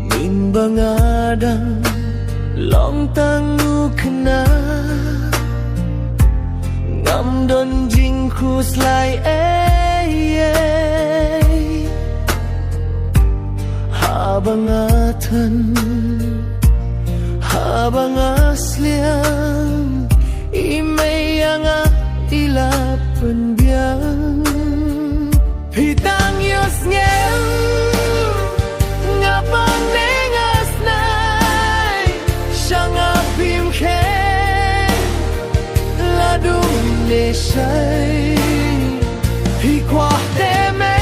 Min bangadang long tangu kena ngam don jing ku slai habangatan habang asliang imay nga ilapan biyang pitang yos ngem nga panengas nay siya nga pimken ladum lesay hikwah teme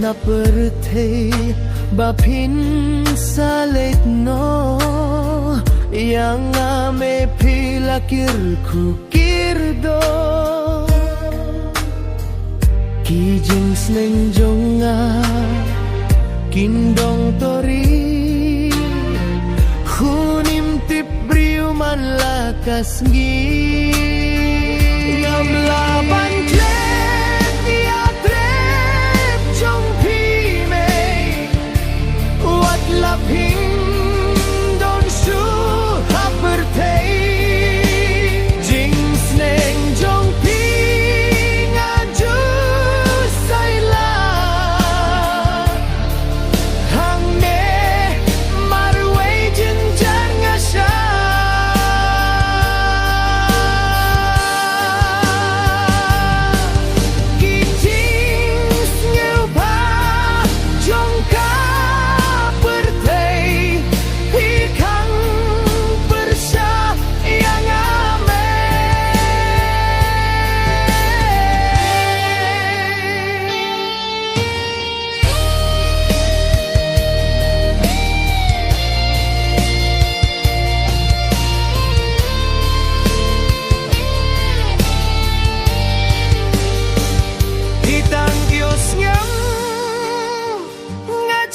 na pertay bapin salit no yang ame pilakir kukirdo kijing snenjonga kindong tori hunim tip briuman lakas ngi ngam laban laping don su hapertay jing sneng jong pi ngaju saila hang ne marway jenjang ngasya kijing sngew pa jong ka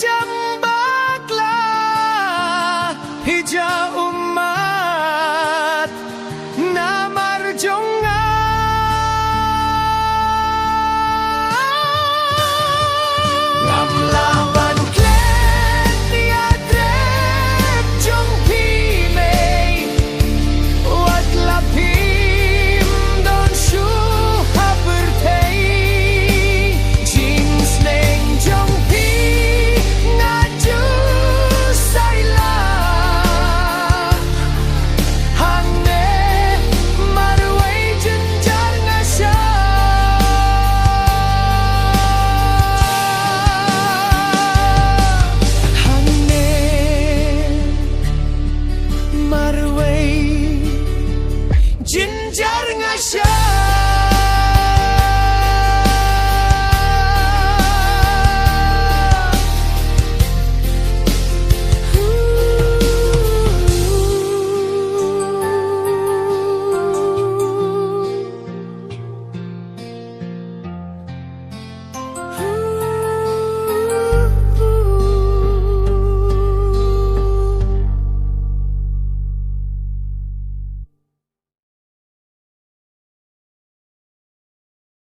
jam